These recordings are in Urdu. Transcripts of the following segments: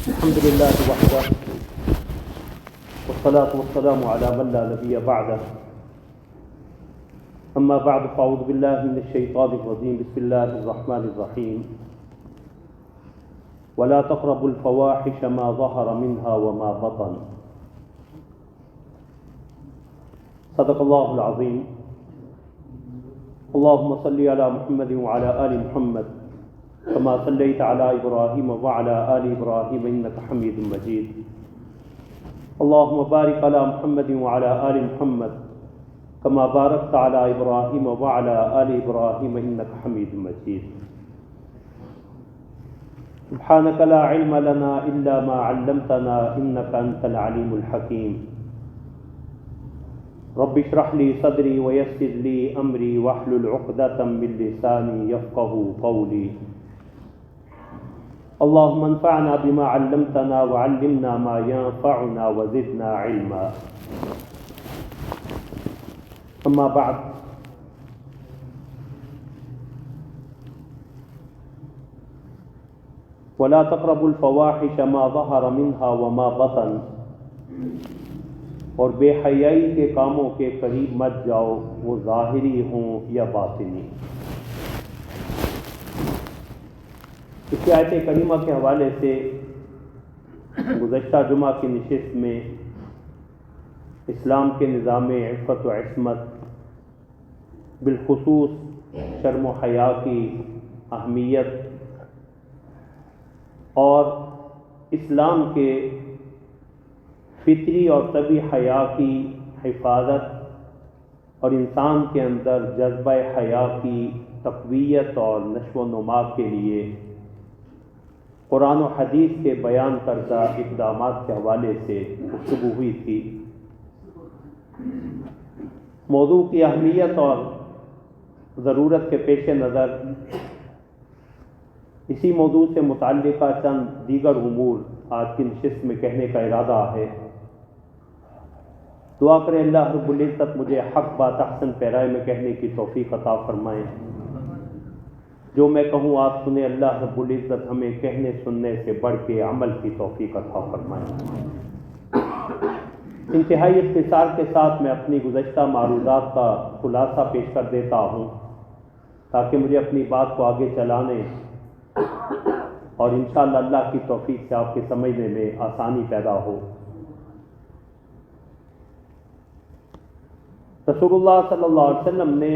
الحمد لله وحده والصلاة والسلام على من لا نبي بعده أما بعد فأعوذ بالله من الشيطان الرجيم بسم الله الرحمن الرحيم ولا تقربوا الفواحش ما ظهر منها وما بطن صدق الله العظيم اللهم صل على محمد وعلى آل محمد كما صليت على إبراهيم وعلى آل إبراهيم إنك حميد مجيد اللهم بارك على محمد وعلى آل محمد كما باركت على إبراهيم وعلى آل إبراهيم إنك حميد مجيد سبحانك لا علم لنا إلا ما علمتنا إنك أنت العليم الحكيم رب اشرح لي صدري ويسر لي أمري واحلل عقدة من لساني يفقهوا قولي اللهم انفعنا بما علمتنا وعلمنا ما ينفعنا وزدنا علما اما بعد ولا تقربوا الفواحش ما ظهر منها وما بطن اور بے حیائی کے کاموں کے قریب مت جاؤ وہ ظاہری ہوں یا باطنی۔ اس آیت کریمہ کے حوالے سے گزشتہ جمعہ کی نشست میں اسلام کے نظام عفت و عصمت بالخصوص شرم و حیا کی اہمیت اور اسلام کے فطری اور طبعی حیا کی حفاظت اور انسان کے اندر جذبہ حیا کی تقویت اور نشو و نما کے لیے قرآن و حدیث کے بیان کردہ اقدامات کے حوالے سے گفتگو ہوئی تھی۔ موضوع کی اہمیت اور ضرورت کے پیش نظر اسی موضوع سے متعلقہ چند دیگر امور آج کی نشست میں کہنے کا ارادہ ہے۔ دعا کریں اللہ رب العزت مجھے حق بات احسن پیرائے میں کہنے کی توفیق عطا فرمائیں۔ جو میں کہوں آپ سنیں، اللہ رب العزت ہمیں کہنے سننے سے بڑھ کے عمل کی توفیق عطا فرمائیں۔ انتہائی اختصار کے ساتھ میں اپنی گزشتہ معروضات کا خلاصہ پیش کر دیتا ہوں تاکہ مجھے اپنی بات کو آگے چلانے اور انشاءاللہ اللہ کی توفیق سے آپ کے سمجھنے میں آسانی پیدا ہو۔ رسول اللہ صلی اللہ علیہ وسلم نے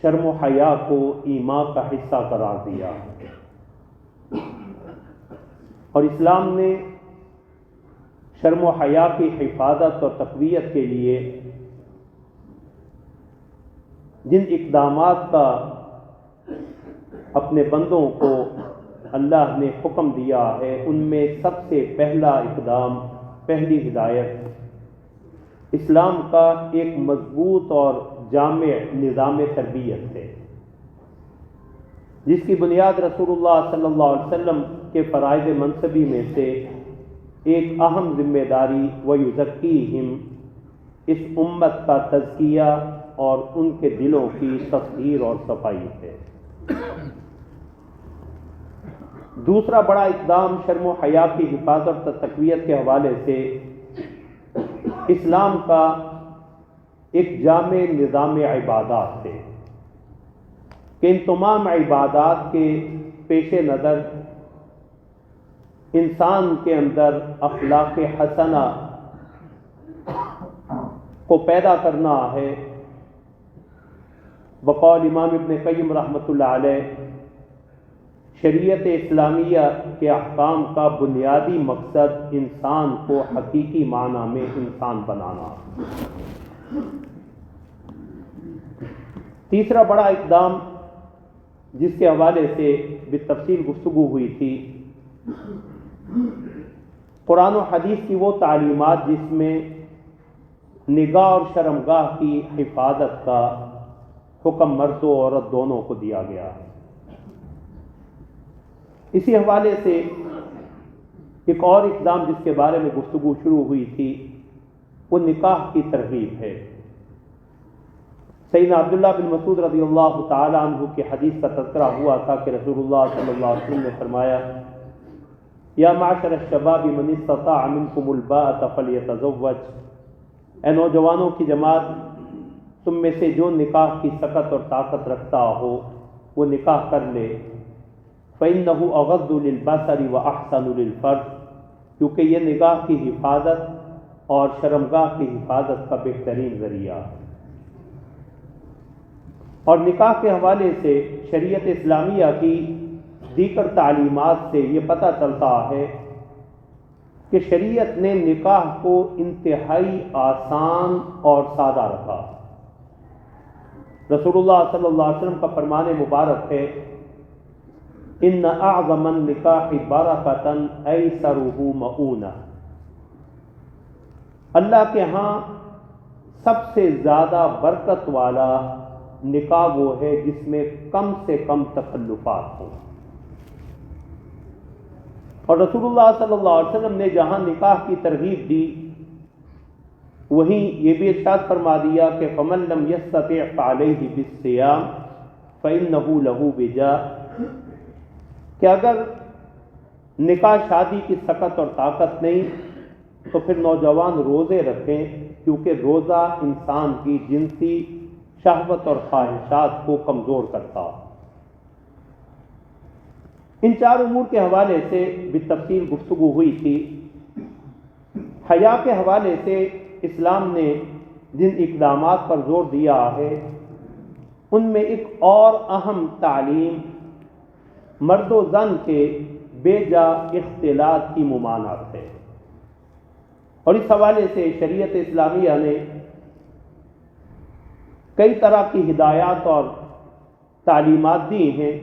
شرم و حیا کو ایمان کا حصہ قرار دیا اور اسلام نے شرم و حیا کی حفاظت اور تقویت کے لیے جن اقدامات کا اپنے بندوں کو اللہ نے حکم دیا ہے ان میں سب سے پہلا اقدام، پہلی ہدایت اسلام کا ایک مضبوط اور جامع نظام تربیت ہے جس کی بنیاد رسول اللہ صلی اللہ علیہ وسلم کے فرائض منصبی میں سے ایک اہم ذمہ داری وَيُزَكِّيهِمْ اس امت کا تزکیہ اور ان کے دلوں کی تطہیر اور صفائی ہے۔ دوسرا بڑا اقدام شرم و حیا کی حفاظت اور تقویت کے حوالے سے اسلام کا ایک جامع نظام عبادات ہے کہ ان تمام عبادات کے پیش نظر انسان کے اندر اخلاق حسنہ کو پیدا کرنا ہے۔ بقول امام ابن قیم رحمۃ اللہ علیہ، شریعت اسلامیہ کے احکام کا بنیادی مقصد انسان کو حقیقی معنی میں انسان بنانا۔ تیسرا بڑا اقدام جس کے حوالے سے بالتفصیل گفتگو ہوئی تھی، قرآن و حدیث کی وہ تعلیمات جس میں نگاہ اور شرمگاہ کی حفاظت کا حکم مرد و عورت دونوں کو دیا گیا ہے۔ اسی حوالے سے ایک اور اقدام جس کے بارے میں گفتگو شروع ہوئی تھی وہ نکاح کی ترغیب ہے۔ سیدنا عبداللہ بن مسعود رضی اللہ تعالی عنہ کی حدیث کا تذکرہ ہوا تھا کہ رسول اللہ صلی اللہ علیہ وسلم نے فرمایا یا معشر الشباب من استطاع منکم الباءۃ فلیتزوج، اے نوجوانوں کی جماعت، تم میں سے جو نکاح کی سکت اور طاقت رکھتا ہو وہ نکاح کر لے، فإنہ اغض للبصر واحسن للفرج، کیونکہ یہ نگاہ کی حفاظت اور شرمگاہ کی حفاظت کا بہترین ذریعہ۔ اور نکاح کے حوالے سے شریعت اسلامیہ کی دیگر تعلیمات سے یہ پتہ چلتا ہے کہ شریعت نے نکاح کو انتہائی آسان اور سادہ رکھا۔ رسول اللہ صلی اللہ علیہ وسلم کا فرمان مبارک ہے، ان اعظم النکاح برکۃ ایسرہ مؤونہ، اللہ کے ہاں سب سے زیادہ برکت والا نکاح وہ ہے جس میں کم سے کم تکلفات ہوں۔ اور رسول اللہ صلی اللہ علیہ وسلم نے جہاں نکاح کی ترغیب دی وہیں یہ بھی ارشاد فرما دیا کہ فمن لم یستطع فعلیہ بالصیام فإنہ لہ وجاء، کہ اگر نکاح شادی کی سکت اور طاقت نہیں تو پھر نوجوان روزے رکھیں، کیونکہ روزہ انسان کی جنسی شہوت اور خواہشات کو کمزور کرتا۔ ان چار امور کے حوالے سے بالتفصیل گفتگو ہوئی تھی۔ حیا کے حوالے سے اسلام نے جن اقدامات پر زور دیا ہے ان میں ایک اور اہم تعلیم مرد و زن کے بے جا اختلاط کی ممانعت ہے، اور اس حوالے سے شریعت اسلامیہ نے کئی طرح کی ہدایات اور تعلیمات دی ہیں۔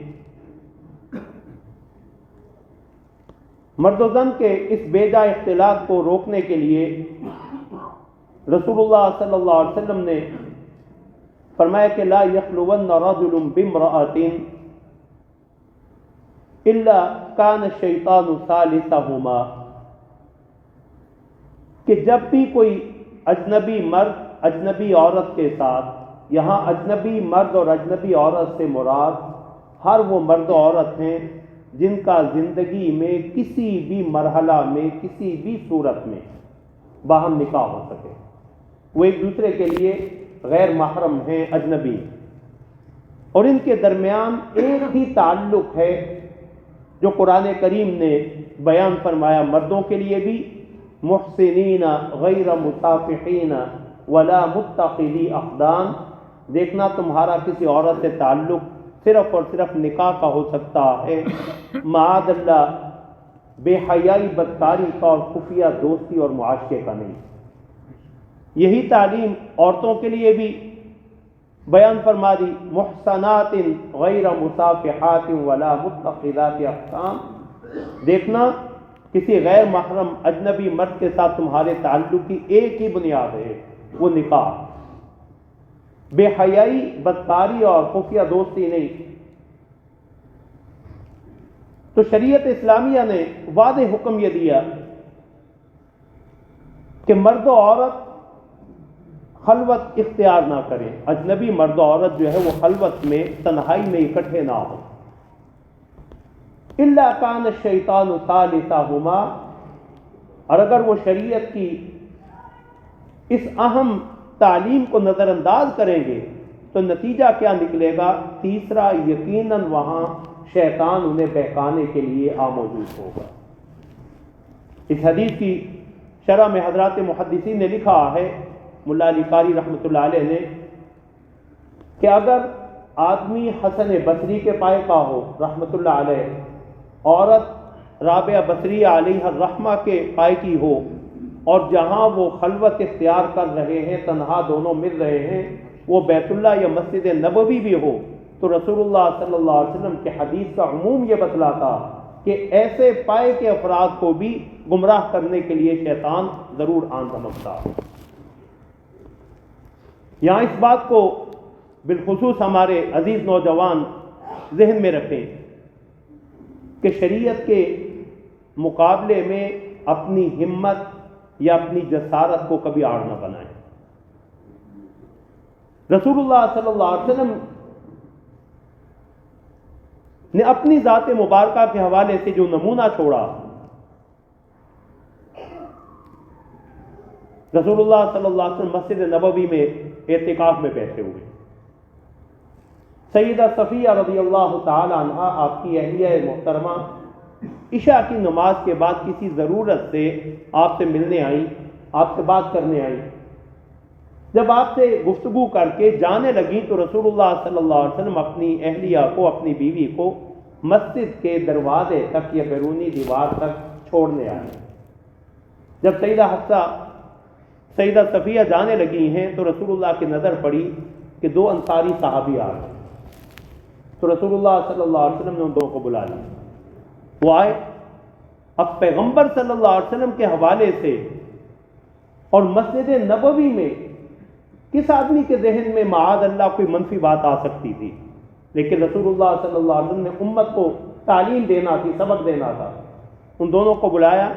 مرد و زن کے اس بے جا اختلاط کو روکنے کے لیے رسول اللہ صلی اللہ علیہ وسلم نے فرمایا کہ لا یخلون رجل بامرأۃ الا کان الشیطان ثالثہما، کہ جب بھی کوئی اجنبی مرد اجنبی عورت کے ساتھ، یہاں اجنبی مرد اور اجنبی عورت سے مراد ہر وہ مرد و عورت ہیں جن کا زندگی میں کسی بھی مرحلہ میں کسی بھی صورت میں باہم نکاح ہو سکے، وہ ایک دوسرے کے لیے غیر محرم ہیں، اجنبی، اور ان کے درمیان ایک ہی تعلق ہے جو قرآن کریم نے بیان فرمایا مردوں کے لیے بھی، محسنین غیر مصافحین ولا متخذی اخدان، دیکھنا تمہارا کسی عورت سے تعلق صرف اور صرف نکاح کا ہو سکتا ہے، معاذ اللہ بے حیائی بدکاری کا اور خفیہ دوستی اور معاشقے کا نہیں۔ یہی تعلیم عورتوں کے لیے بھی بیان فرما دی، محسنات غیر مصافحات ولا متخذات اخدان، دیکھنا کسی غیر محرم اجنبی مرد کے ساتھ تمہارے تعلق کی ایک ہی بنیاد ہے، وہ نکاح، بے حیائی بدکاری اور خفیہ دوستی نہیں۔ تو شریعت اسلامیہ نے واضح حکم یہ دیا کہ مرد و عورت خلوت اختیار نہ کریں، اجنبی مرد و عورت جو ہے وہ خلوت میں تنہائی میں اکٹھے نہ ہوں، الا کان الشیطان ثالثہما، اور اگر وہ شریعت کی اس اہم تعلیم کو نظر انداز کریں گے تو نتیجہ کیا نکلے گا؟ تیسرا یقیناً وہاں شیطان انہیں بہکانے کے لیے موجود ہوگا۔ اس حدیث کی شرح میں حضرات محدثین نے لکھا ہے، ملا علی قاری رحمۃ اللہ علیہ نے، کہ اگر آدمی حسن بصری کے پائے کا ہو رحمۃ اللہ علیہ، عورت رابعہ بصریہ علیہ الرحمہ کے پائے کی ہو، اور جہاں وہ خلوت اختیار کر رہے ہیں، تنہا دونوں مل رہے ہیں، وہ بیت اللہ یا مسجد نبوی بھی ہو، تو رسول اللہ صلی اللہ علیہ وسلم کے حدیث کا عموم یہ بتلاتا کہ ایسے پائے کے افراد کو بھی گمراہ کرنے کے لیے شیطان ضرور آن سمجھتا۔ یہاں اس بات کو بالخصوص ہمارے عزیز نوجوان ذہن میں رکھیں کہ شریعت کے مقابلے میں اپنی ہمت یا اپنی جسارت کو کبھی آڑ نہ بنائیں۔ رسول اللہ صلی اللہ علیہ وسلم نے اپنی ذات مبارکہ کے حوالے سے جو نمونہ چھوڑا رسول اللہ صلی اللہ علیہ وسلم مسجد نبوی میں اعتکاف میں بیٹھے ہوئے، سیدہ صفیہ رضی اللہ تعالی عنہا آپ کی اہلیہ محترمہ عشاء کی نماز کے بعد کسی ضرورت سے آپ سے ملنے آئی، آپ سے بات کرنے آئی۔ جب آپ سے گفتگو کر کے جانے لگی تو رسول اللہ صلی اللہ علیہ وسلم اپنی اہلیہ کو، اپنی بیوی کو مسجد کے دروازے تک یا بیرونی دیوار تک چھوڑنے آئے۔ جب سیدہ حفصہ، سیدہ صفیہ جانے لگی ہیں تو رسول اللہ کی نظر پڑی کہ دو انصاری صحابی آ گئے، تو رسول اللہ صلی اللہ علیہ وسلم نے ان دونوں کو بلا لیا۔ وہ آئے، اب پیغمبر صلی اللہ علیہ وسلم کے حوالے سے اور مسجد نبوی میں کس آدمی کے ذہن میں معاذ اللہ کوئی منفی بات آ سکتی تھی، لیکن رسول اللہ صلی اللہ علیہ وسلم نے امت کو تعلیم دینا تھی، سبق دینا تھا۔ ان دونوں کو بلایا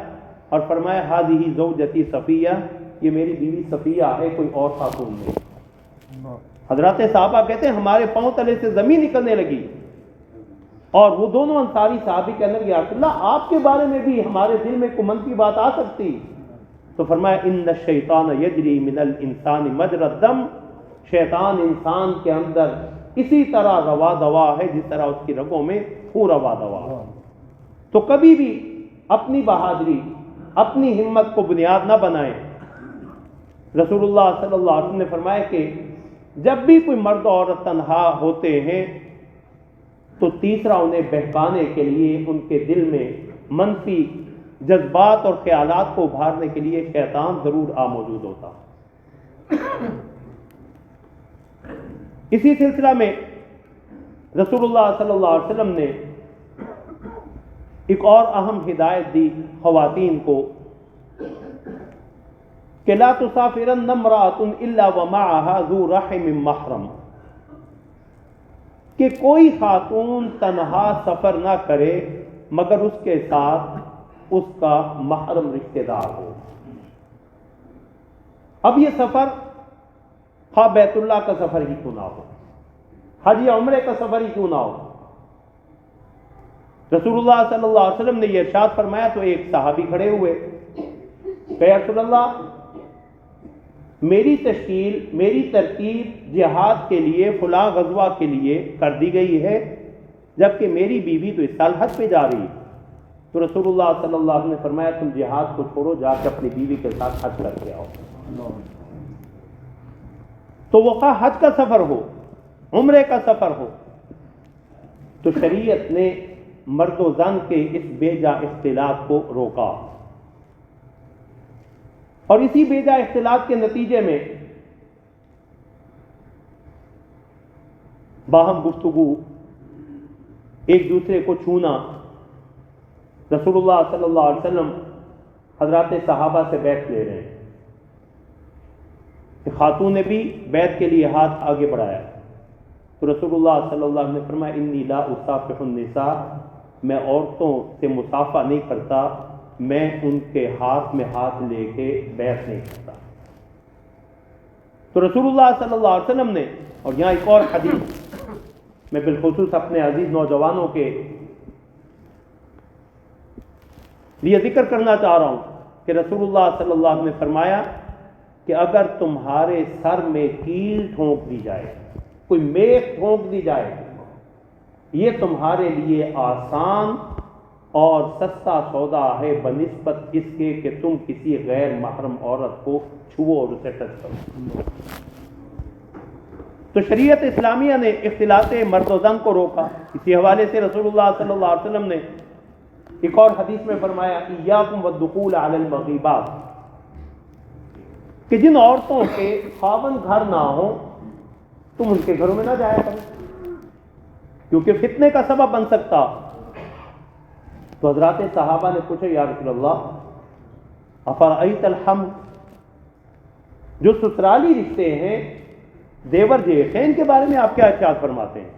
اور فرمایا ہذہ زوجتی صفیہ، یہ میری بیوی صفیہ ہے، کوئی اور خاتون نہیں۔ حضرات صحابہ کہتے ہیں ہمارے پاؤں تلے سے زمین نکلنے لگی، اور وہ دونوں انصاری صحابی کہنے لگے یا رسول اللہ آپ کے بارے میں بھی ہمارے دل میں کوئی منفی بات آ سکتی؟ تو فرمایا ان الشیطان یجری من الانسان مجرى الدم، شیطان انسان کے اندر اسی طرح روا دوا ہے جس طرح اس کی رگوں میں خون روا دوا ہے۔ تو کبھی بھی اپنی بہادری، اپنی ہمت کو بنیاد نہ بنائیں۔ رسول اللہ صلی اللہ علیہ وسلم نے فرمایا کہ جب بھی کوئی مرد اور عورت تنہا ہوتے ہیں تو تیسرا انہیں بہکانے کے لیے، ان کے دل میں منفی جذبات اور خیالات کو ابھارنے کے لیے شیطان ضرور موجود ہوتا۔ اسی سلسلہ میں رسول اللہ صلی اللہ علیہ وسلم نے ایک اور اہم ہدایت دی خواتین کو کہ لا تسافرن امرأۃ الا ومعها ذو رحم محرم، کہ کوئی خاتون تنہا سفر نہ کرے مگر اس کے ساتھ اس کا محرم رشتہ دار ہو۔ اب یہ سفر خواہ بیت اللہ کا سفر ہی کیوں نہ ہو، حج یا عمرے کا سفر ہی کیوں نہ ہو، رسول اللہ صلی اللہ علیہ وسلم نے یہ ارشاد فرمایا تو ایک صحابی کھڑے ہوئے کہ یا رسول اللہ میری تشکیل، میری ترتیب جہاد کے لیے فلاں غزوہ کے لیے کر دی گئی ہے، جبکہ میری بیوی تو اس سال حج پہ جا رہی ہے۔ تو رسول اللہ صلی اللہ علیہ وسلم نے فرمایا تم جہاد کو چھوڑو، جا کے اپنی بیوی کے ساتھ حج کر کے آؤ۔ تو وہ خواہ حج کا سفر ہو، عمرے کا سفر ہو، تو شریعت نے مرد و زن کے اس بے جا اختلاط کو روکا، اور اسی بے جا اختلاط کے نتیجے میں باہم گفتگو، ایک دوسرے کو چھونا۔ رسول اللہ صلی اللہ علیہ وسلم حضرات صحابہ سے بیعت لے رہے ہیں کہ خاتون نے بھی بیعت کے لیے ہاتھ آگے بڑھایا، تو رسول اللہ صلی اللہ علیہ وسلم نے فرمایا انی لا اصافح النساء، میں عورتوں سے مصافحہ نہیں کرتا، میں ان کے ہاتھ میں ہاتھ لے کے بیعت نہیں کرتا۔ تو رسول اللہ صلی اللہ علیہ وسلم نے، اور یہاں ایک اور حدیث میں بالخصوص اپنے عزیز نوجوانوں کے لیے ذکر کرنا چاہ رہا ہوں کہ رسول اللہ صلی اللہ علیہ وسلم نے فرمایا کہ اگر تمہارے سر میں کیل ٹھونک دی جائے، کوئی میخ ٹھونک دی جائے، یہ تمہارے لیے آسان اور سستا سودا ہے بنسبت اس کے کہ تم کسی غیر محرم عورت کو چھو اور اسے ٹچ کرو۔ تو شریعت اسلامیہ نے اختلاط مرد و زن کو روکا۔ اسی حوالے سے رسول اللہ صلی اللہ علیہ وسلم نے ایک اور حدیث میں فرمایا ایاکم والدخول علی المغیبات، کہ جن عورتوں کے خاوند گھر نہ ہوں تم ان کے گھروں میں نہ جایا کرو، کیونکہ فتنے کا سبب بن سکتا۔ تو حضرات صحابہ نے پوچھا یا رسول اللہ افرأیت الحم، جو سسرالی رشتے ہیں، دیور جیٹھ ہیں، ان کے بارے میں آپ کیا ارشاد فرماتے ہیں؟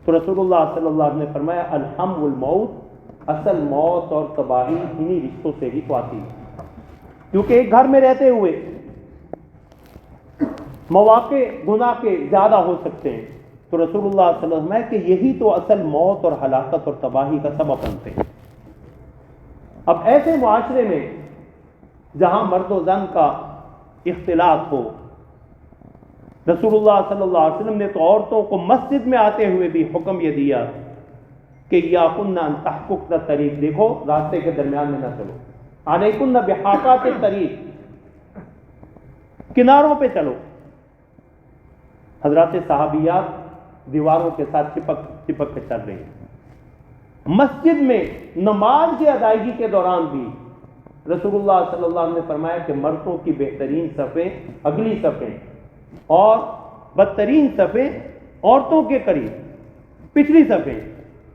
تو رسول اللہ صلی اللہ علیہ وسلم نے فرمایا الحم والموت، اصل موت اور تباہی انہی رشتوں سے ہی تو آتی ہے، کیونکہ ایک گھر میں رہتے ہوئے مواقع گناہ کے زیادہ ہو سکتے ہیں۔ تو رسول اللہ صلی اللہ علیہ وسلم ہے کہ یہی تو اصل موت اور ہلاکت اور تباہی کا سبب بنتے ہیں۔ اب ایسے معاشرے میں جہاں مرد و زن کا اختلاط ہو۔ رسول اللہ صلی اللہ علیہ وسلم نے تو عورتوں کو مسجد میں آتے ہوئے بھی حکم یہ دیا کہ یا کنہ ان تحققن الطریق، دیکھو راستے کے درمیان میں نہ چلو، علیکن بحافات الطریق، کناروں پہ چلو۔ حضرات صحابیات دیواروں کے ساتھ چپک کے چل رہے ہیں۔ مسجد میں نماز کی ادائیگی کے دوران بھی رسول اللہ صلی اللہ علیہ وسلم نے فرمایا کہ مردوں کی بہترین صفیں اگلی صفیں اور بدترین صفیں عورتوں کے قریب پچھلی صفیں،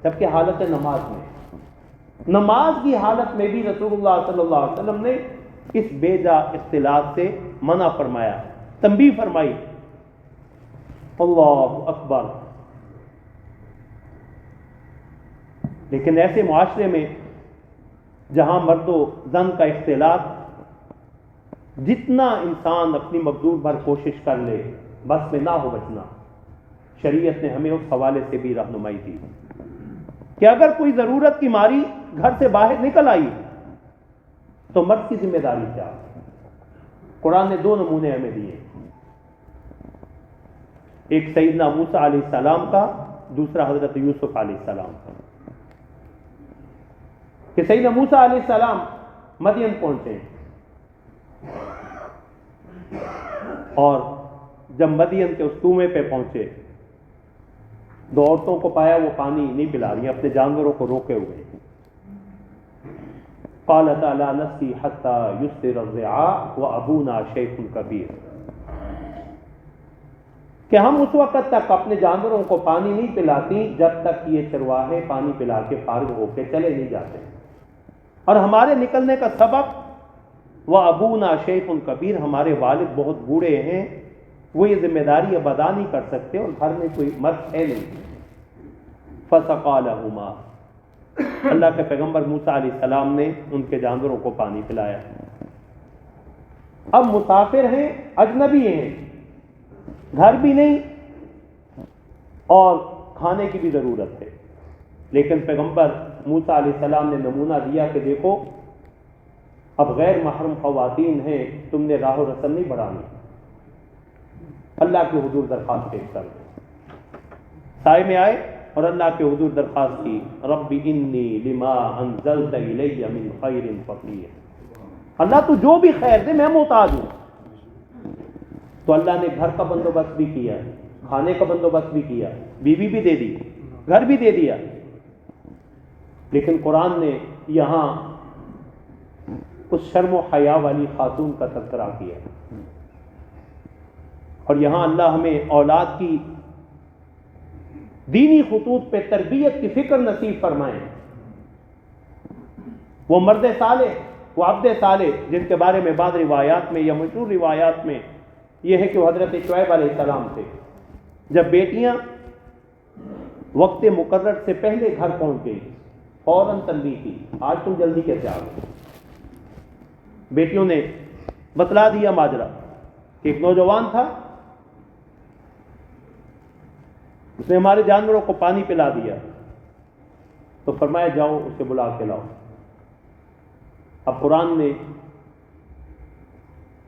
جبکہ حالت نماز کی حالت میں بھی رسول اللہ صلی اللہ علیہ وسلم نے اس بے جا اختلاط سے منع فرمایا، تنبیہ فرمائی۔ اللہ اکبر۔ لیکن ایسے معاشرے میں جہاں مرد و زن کا اختلاط، جتنا انسان اپنی مقدور بھر کوشش کر لے بس میں نہ ہو بچنا، شریعت نے ہمیں اس حوالے سے بھی رہنمائی دی کہ اگر کوئی ضرورت کی ماری گھر سے باہر نکل آئی تو مرد کی ذمہ داری کیا؟ قرآن نے 2 نمونے ہمیں دیے، ایک سیدنا موسیٰ علیہ السلام کا، دوسرا حضرت یوسف علیہ السلام کا۔ کہ سیدنا موسیٰ علیہ السلام مدین پہنچے اور جب مدین کے اس کنویں پہ پہنچے 2 عورتوں کو پایا وہ پانی نہیں پلا رہی، اپنے جانوروں کو روکے ہوئے۔ قالتا لا نسقی حتی یصدر الرعاء وابونا شیخ کبیر، کہ ہم اس وقت تک اپنے جانوروں کو پانی نہیں پلاتی جب تک یہ چرواہے پانی پلا کے فارغ ہو کے چلے نہیں جاتے، اور ہمارے نکلنے کا سبب وابونا شیخ کبیر، ہمارے والد بہت بوڑھے ہیں، وہ یہ ذمہ داری اب ادا نہیں کر سکتے اور گھر میں کوئی مرد ہے نہیں۔ فسقا لہما، اللہ کے پیغمبر موسیٰ علیہ السلام نے ان کے جانوروں کو پانی پلایا۔ اب مسافر ہیں، اجنبی ہیں، گھر بھی نہیں اور کھانے کی بھی ضرورت ہے، لیکن پیغمبر موسیٰ علیہ السلام نے نمونہ دیا کہ دیکھو اب غیر محرم خواتین ہیں، تم نے راہ و رسم نہیں بڑھانی، اللہ کے حضور درخواست پیش کر دو۔ سائے میں آئے اور اللہ کے حضور درخواست کی، رب انی لما انزلت الی من خیر فقیر، اللہ تو جو بھی خیر دے میں محتاج ہوں۔ تو اللہ نے گھر کا بندوبست بھی کیا، کھانے کا بندوبست بھی کیا، بیوی بھی دے دی، گھر بھی دے دیا، لیکن قرآن نے یہاں اس شرم و حیا والی خاتون کا تذکرہ کیا، اور یہاں اللہ ہمیں اولاد کی دینی خطوط پہ تربیت کی فکر نصیب فرمائے۔ وہ مرد صالح، وہ عبد صالح جن کے بارے میں بعض روایات میں یا مشہور روایات میں یہ ہے کہ وہ حضرت شعیب علیہ السلام تھے، جب بیٹیاں وقت مقرر سے پہلے گھر پہنچ گئی فوراً تنبیہ کی، آج تم جلدی کیسے آ گئے؟ بیٹیوں نے بتلا دیا ماجرا کہ ایک نوجوان تھا، اس نے ہمارے جانوروں کو پانی پلا دیا، تو فرمایا جاؤ اسے بلا کے لاؤ۔ اب قرآن نے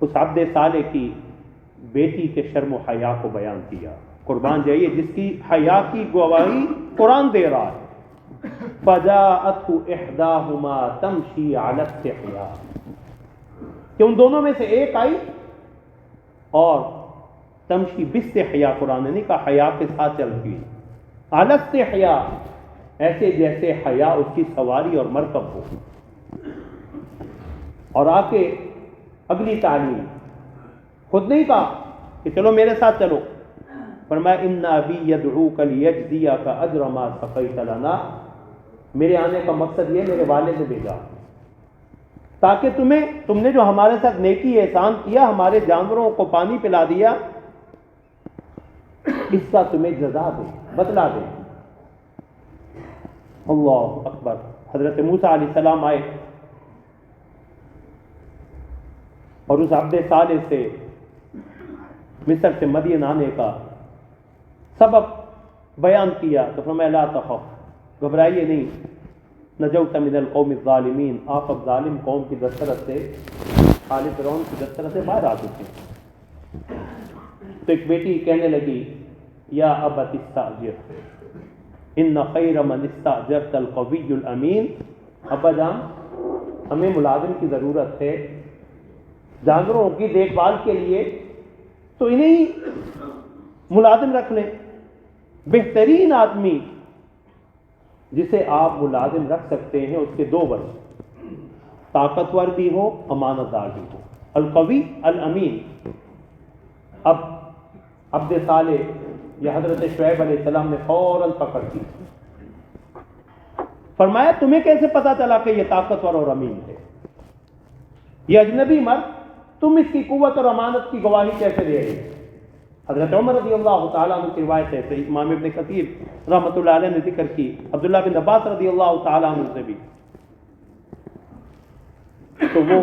اس عبد صالح کی بیٹی کے شرم و حیا کو بیان کیا۔ قربان جائیے، جس کی حیا کی گواہی قرآن دے رہا ہے، فَجَاءَتْهُ إِحْدَاهُمَا تَمْشِي عَلَى اسْتِحْيَاءٍ، کہ ان دونوں میں سے ایک آئی اور تمشی باستحیاء، قرآن نے نہیں کہا حیا کے ساتھ چلتی، عَلَى اسْتِحْيَاء، ایسے جیسے حیا اس کی سواری اور مرکب ہو۔ اور آ کے اگلی تعلیم، خود نہیں کہا کہ چلو میرے ساتھ چلو، فرمایا ان ابی یدعوک لیجزیک اجر ما سقیت لنا، میرے آنے کا مقصد یہ میرے والد نے بھیجا تاکہ تم نے جو ہمارے ساتھ نیکی احسان کیا، ہمارے جانوروں کو پانی پلا دیا، اس کا تمہیں جزا دے، بدلہ دے۔ اللہ اکبر۔ حضرت موسیٰ علیہ السلام آئے اور اس عبد صالح سے مصر سے مدین آنے کا سبب بیان کیا، تو فرمایا لا تخف، گھبرائیے نہیں، نجوت من القوم الظالمین، آپ اب ظالم قوم کی دسترس سے آل فرعون کی دسترس سے باہر آ چکے ہیں۔ تو ایک بیٹی کہنے لگی یا ابت استاجر ان خیر من استاجرت القوی الامین، ابا جان ہمیں ملازم کی ضرورت ہے جانوروں کی دیکھ بھال کے لیے، تو انہیں ملازم رکھ لیں۔ بہترین آدمی جسے آپ ملازم رکھ سکتے ہیں اس کے دو وجہ، طاقتور بھی ہو امانت دار بھی ہو، القوی الامین۔ اب عبد صالح یا حضرت شعیب علیہ السلام نے فوراً پکڑ کی، فرمایا تمہیں کیسے پتا چلا کہ یہ طاقتور اور امین ہے؟ یہ اجنبی مرد، تم اس کی قوت اور امانت کی گواہی کیسے دے رہے؟ حضرت عمر رضی اللہ تعالیٰ عنہ کی روایت ہے، صحیح امام ابن کثیر رحمۃ اللہ علیہ نے ذکر کی، عبداللہ بن عباس رضی اللہ تعالیٰ عنہ سے بھی۔ تو وہ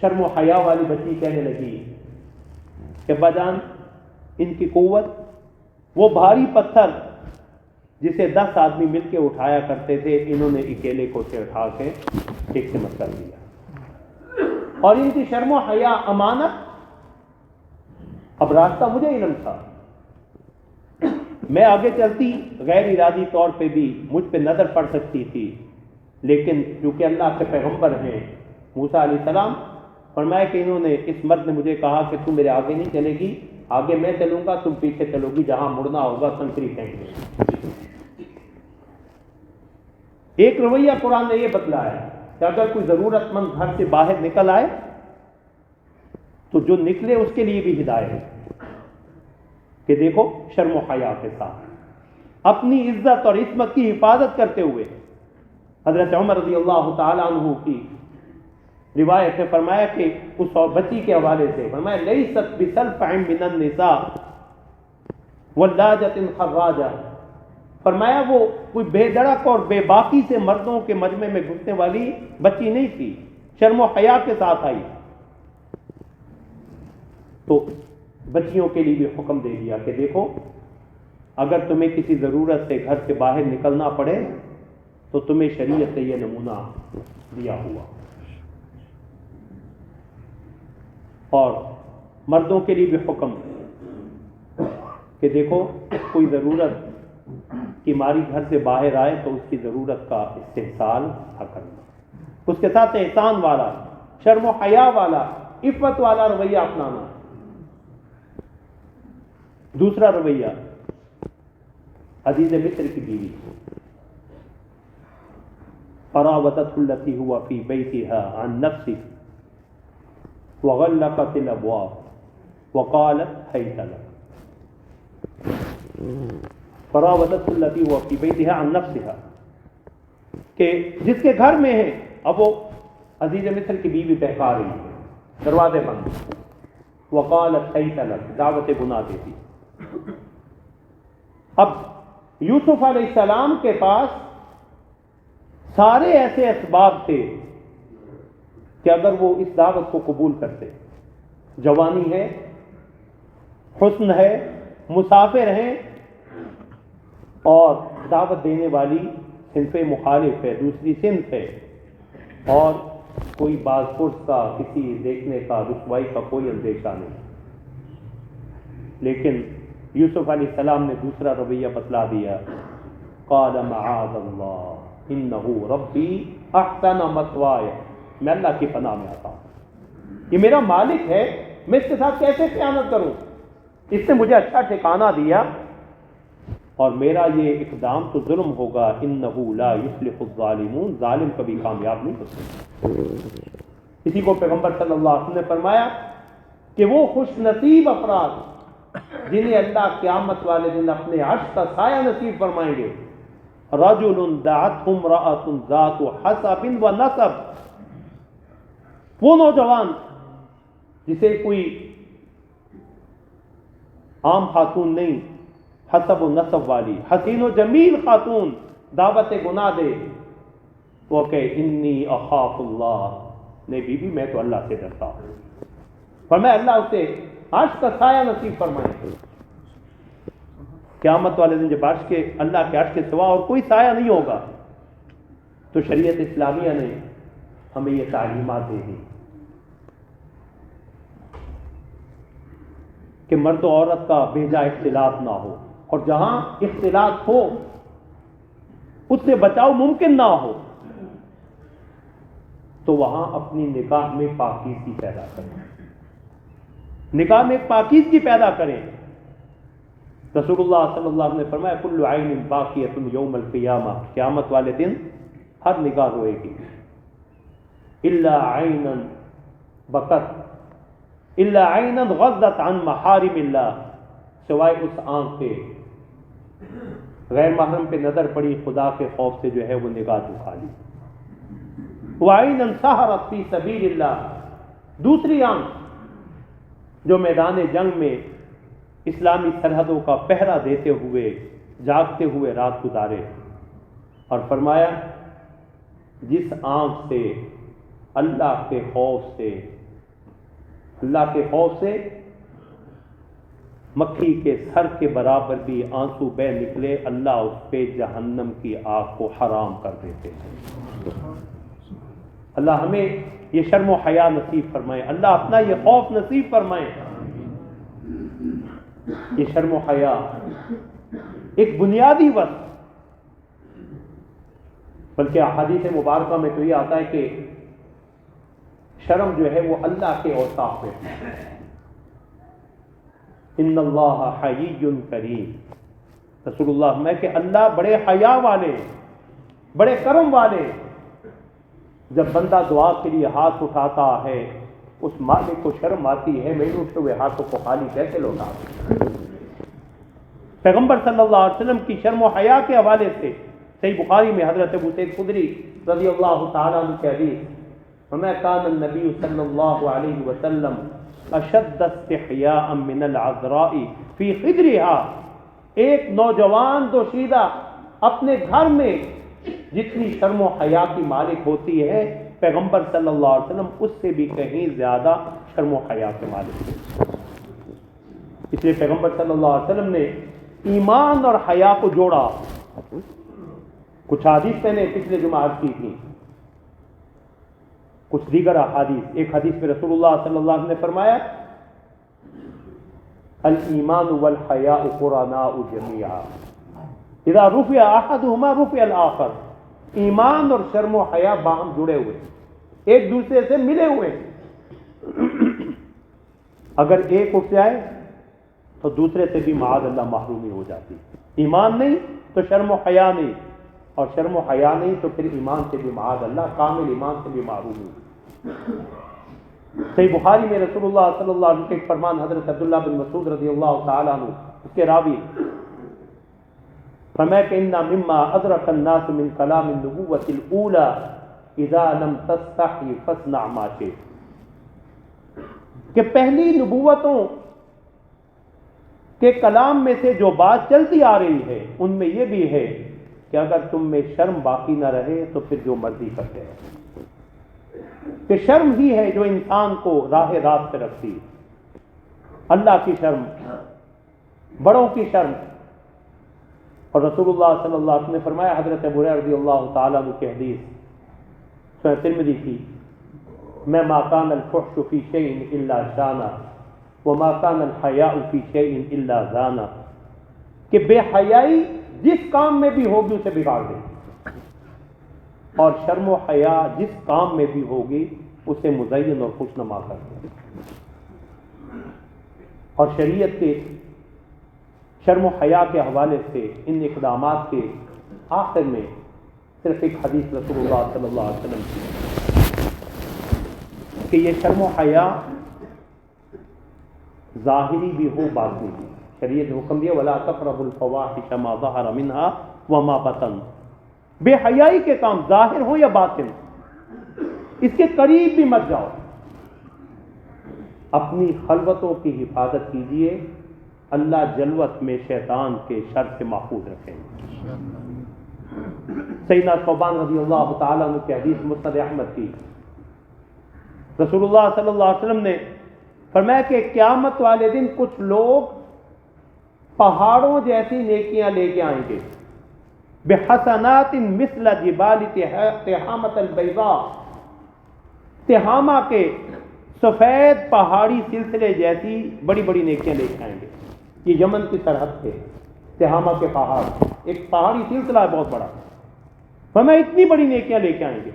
شرم و حیا والی بچی کہنے لگی کہ ابا جان ان کی قوت، وہ بھاری پتھر جسے 10 آدمی مل کے اٹھایا کرتے تھے، انہوں نے اکیلے کو سے اٹھا کے ایک سے مت کر دیا۔ اور ان کی شرم و حیا، امانت، اب راستہ مجھے علم تھا، میں آگے چلتی غیر ارادی طور پہ بھی مجھ پہ نظر پڑ سکتی تھی، لیکن چونکہ اللہ کے پیغمبر ہیں موسیٰ علیہ السلام، فرمایا کہ انہوں نے، اس مرد نے مجھے کہا کہ تم میرے آگے نہیں چلے گی، آگے میں چلوں گا، تم پیچھے چلو گی، جہاں مڑنا ہوگا کنکری پھینک دیں۔ ایک رویہ قرآن نے یہ بتلایا کہ اگر کوئی ضرورت مند گھر سے باہر نکل آئے تو جو نکلے اس کے لیے بھی ہدایت ہے کہ دیکھو شرم و حیا کے ساتھ اپنی عزت اور عصمت کی حفاظت کرتے ہوئے۔ حضرت عمر رضی اللہ تعالیٰ عنہ کی روایت ہے، فرمایا کہ اس بچی کے حوالے سے فرمایا لیست بسلفع من النساء ولاجۃ خراجہ، فرمایا وہ کوئی بے دڑک اور بے باکی سے مردوں کے مجمع میں گھسنے والی بچی نہیں تھی، شرم و حیا کے ساتھ آئی۔ تو بچیوں کے لیے بھی حکم دے دیا کہ دیکھو اگر تمہیں کسی ضرورت سے گھر سے باہر نکلنا پڑے تو تمہیں شریعت سے یہ نمونہ دیا ہوا۔ اور مردوں کے لیے بھی حکم کہ دیکھو کوئی ضرورت کی ماری گھر سے باہر آئے تو اس کی ضرورت کا استحصال نہ کرنا، اس کے ساتھ احسان والا، شرم و حیا والا، عفت والا رویہ اپنانا۔ دوسرا رویہ عزیز مصر کی بیوی، فراودته التي هو في بيتها عن نفسه وغلقت الابواب وقالت هيت لك، فراودته التي هو في بيتها عن نفسها، کہ جس کے گھر میں ہے اب وہ عزیز مصر کی بیوی بہکا رہی ہے، دروازے بند، وقالت هيت لك، دعوت گناہ دیتی۔ اب یوسف علیہ السلام کے پاس سارے ایسے اسباب تھے کہ اگر وہ اس دعوت کو قبول کرتے، جوانی ہے، حسن ہے، مسافر ہیں، اور دعوت دینے والی صنف مخالف ہے، دوسری صنف ہے، اور کوئی باز پرس کا، کسی دیکھنے کا، رسوائی کا کوئی اندیشہ نہیں۔ لیکن یوسف علیہ السلام نے دوسرا رویہ بتلا دیا، قال معاذ اللہ انہ ربی احسن مثوایا، میں اللہ کی پناہ میں آتا ہوں، یہ میرا مالک ہے، میں اس کے ساتھ کیسے خیانت کروں؟ اس نے مجھے اچھا ٹھکانہ دیا، اور میرا یہ اقدام تو ظلم ہوگا، انہ لا یفلح الظالمون، ظالم کبھی کامیاب نہیں ہو سکتے۔ اسی کو پیغمبر صلی اللہ علیہ وسلم نے فرمایا کہ وہ خوش نصیب افراد جنہیں اللہ قیامت والے دن اپنے عرش کا سایہ نصیب فرمائیں گے، رجل دعته امرأة ذات حسب و نسب، وہ نوجوان جسے کوئی عام خاتون نہیں، حسب و نسب والی، حسین و جمیل خاتون دعوت گناہ دے، وہ کہ انی اخاف اللہ، نہیں بی بی میں تو اللہ سے ڈرتا ہوں، فرمایا اللہ اسے عرش کا سایہ نصیب فرمائے۔ قیامت والے دن جب عرش کے، اللہ کے عرش کے سوا اور کوئی سایہ نہیں ہوگا، تو شریعت اسلامیہ نے ہمیں یہ تعلیمات دے دی کہ مرد و عورت کا بھیجا اختلاط نہ ہو، اور جہاں اختلاط ہو اس سے بچاؤ ممکن نہ ہو تو وہاں اپنی نکاح میں پاکیزگی پیدا کریں، نکاح میں پاکیزگی پیدا کریں۔ رسول اللہ صلی اللہ علیہ وسلم نے فرمایا کل عین باقیۃ یوم القیامہ، قیامت والے دن ہر نگاہ روئے گی، الا عینا بکت الا عینا غضت عن محارم اللہ، سوائے اس آنکھ کے غیر محرم پہ نظر پڑی، خدا کے خوف سے جو ہے وہ نگاہ جھکا لی، وعینا سہرت فی سبیل اللہ، دوسری آنکھ جو میدان جنگ میں اسلامی سرحدوں کا پہرا دیتے ہوئے جاگتے ہوئے رات گزارے، اور فرمایا جس آنکھ سے اللہ کے خوف سے مکھی کے سر کے برابر بھی آنسو بہ نکلے، اللہ اس پہ جہنم کی آگ کو حرام کر دیتے ہیں۔ اللہ ہمیں یہ شرم و حیا نصیب فرمائے، اللہ اپنا یہ خوف نصیب فرمائے۔ یہ شرم و حیا ایک بنیادی وصف، بلکہ احادیث مبارکہ میں تو یہ آتا ہے کہ شرم جو ہے وہ اللہ کے اوصاف میں ہے، ان اللہ حیی کریم، رسول اللہ میں کہ اللہ بڑے حیا والے، بڑے کرم والے۔ جب بندہ دعا کے لیے ہاتھ اٹھاتا ہے اس مالک کو شرم آتی ہے، میں نے اٹھے ہوئے ہاتھوں کو خالی کیسے لوٹا۔ پیغمبر صلی اللہ علیہ وسلم کی شرم و حیا کے حوالے سے صحیح بخاری میں حضرت ابو سعید خدری رضی اللہ تعالیٰ عنہ کی حدیث، وما كان النبي صلی اللہ علیہ وسلم اشد استحیاء من العذراء فی خدرها، ایک نوجوان دوشیدہ اپنے گھر میں جتنی شرم و حیا کی مالک ہوتی ہے، پیغمبر صلی اللہ علیہ وسلم اس سے بھی کہیں زیادہ شرم و حیا کے مالک تھے۔ اس لیے پیغمبر صلی اللہ علیہ وسلم نے ایمان اور حیا کو جوڑا۔ کچھ حدیث میں نے پچھلے جمعہ عرض کی تھی، کچھ دیگر احادیث۔ ایک حدیث میں رسول اللہ صلی اللہ علیہ وسلم نے فرمایا الایمان والحیاء قرناء جمیعا اذا رفع احدهما رفع الاخر، ایمان اور شرم و حیا باہم جڑے ہوئے، ایک دوسرے سے ملے ہوئے، اگر ایک اٹھ جائے تو دوسرے سے بھی معاذ اللہ محرومی ہو جاتی۔ ایمان نہیں تو شرم و حیا نہیں، اور شرم و حیا نہیں تو پھر ایمان سے بھی معاذ اللہ، کامل ایمان سے بھی محرومی۔ صحیح بخاری میں رسول اللہ صلی اللہ علیہ وسلم کے فرمان، حضرت عبداللہ بن مسعود رضی اللہ تعالیٰ عنہ اس کے راوی، فرمایا کہ ان مما ادرک الناس من کلام النبوۃ الاولى اذا لم تستحی فاصنع ما شئت، کہ پہلی نبوتوں کے کلام میں سے جو بات چلتی آ رہی ہے ان میں یہ بھی ہے کہ اگر تم میں شرم باقی نہ رہے تو پھر جو مرضی کرتے ہیں، کہ شرم ہی ہے جو انسان کو راہ راست پہ رکھتی ہے، اللہ کی شرم، بڑوں کی شرم۔ اور رسول اللہ صلی اللہ علیہ وسلم نے فرمایا، حضرت ابو ہریرہ رضی اللہ تعالیٰ عنہ کی حدیث سنن ترمذی کی، میں ما کان الفحش فی شیء الا شانہ وما کان الحیاء فی شیء الا زانہ، کہ بے حیائی جس کام میں بھی ہوگی اسے بگاڑ دے، اور شرم و حیا جس کام میں بھی ہوگی اسے مزین اور خوشنما کر دے۔ اور شریعت کے شرم و حیا کے حوالے سے ان اقدامات کے آخر میں صرف ایک حدیث رسول اللہ صلی اللہ علیہ وسلم کی کہ یہ شرم و حیا ظاہری بھی ہو باطنی بھی۔ شریعت نے حکم دیا ولا تقربوا الفواحش ما ظهر منها وما بطن، بے حیائی کے کام ظاہر ہو یا باطن اس کے قریب بھی مت جاؤ، اپنی خلوتوں کی حفاظت کیجیے، اللہ جلوت میں شیطان کے شر سے محفوظ رکھیں۔ سیدنا ثوبان رضی اللہ تعالیٰ عنہ کی حدیث مسند احمد کی، رسول اللہ صلی اللہ علیہ وسلم نے فرمایا کہ قیامت والے دن کچھ لوگ پہاڑوں جیسی نیکیاں لے کے آئیں گے، بحسنات مثل جبال تہامۃ البیضاء، تہامہ کے سفید پہاڑی سلسلے جیسی بڑی بڑی نیکیاں لے کے آئیں گے. یہ یمن کی سرحد تھے، تہامہ کے پہاڑ، ایک پہاڑی سلسلہ ہے بہت بڑا. فرمایا اتنی بڑی نیکیاں لے کے آئیں گے.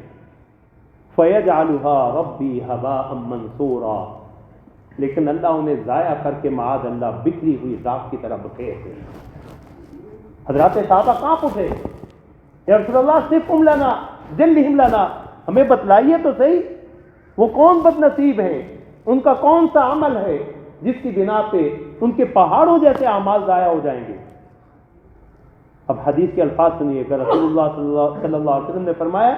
فَيَجْعَلُهَا رَبِّي هَبَاءً مَنْثُورًا، لیکن اللہ انہیں ضائع کر کے معاذ اللہ بکھری ہوئی راکھ کی طرح بکھیر دے. حضرات صحابہ کانپ اٹھے، یا رسول اللہ صفہم لنا جلہم لنا، ہمیں بتلائیے تو صحیح وہ کون بد نصیب ہیں، ان کا کون سا عمل ہے جس کی بنا پہ ان کے پہاڑوں جیسے اعمال ضائع ہو جائیں گے. اب حدیث کے الفاظ سنیے کہ رسول اللہ صلی اللہ علیہ وسلم نے فرمایا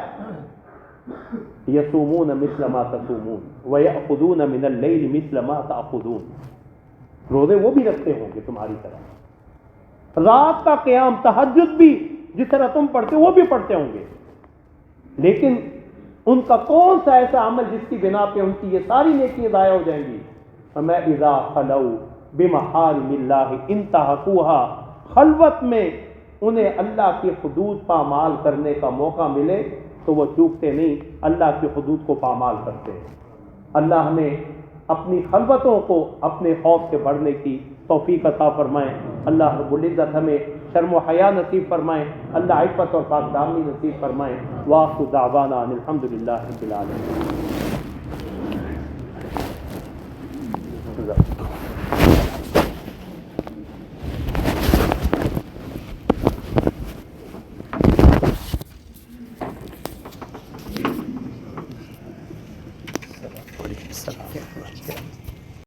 یصومون مثل ما تصومون ویأخذون من اللیل مثل ما تأخذون، روزے وہ بھی رکھتے ہوں گے تمہاری طرح، رات کا قیام تہجد بھی جس طرح تم پڑھتے وہ بھی پڑھتے ہوں گے، لیکن ان کا کون سا ایسا عمل جس کی بنا پہ ان کی یہ ساری نیکیاں ضائع ہو جائیں گی. فَمَا اِذَا خَلَوْا بِمَحَارِمِ اللَّهِ انْتَهَكُوهَا، خلوت میں انہیں اللہ کی حدود پامال کرنے کا موقع ملے تو وہ چوکتے نہیں، اللہ کی حدود کو پامال کرتے ہیں. اللہ ہمیں اپنی خلوتوں کو اپنے خوف سے بڑھنے کی توفیق عطا فرمائیں. اللہ رب العزت ہمیں شرم و حیا نصیب فرمائیں. اللہ عفت اور پاک دامنی نصیب فرمائیں. وآخر دعوانا ان الحمد للہ رب العالمین.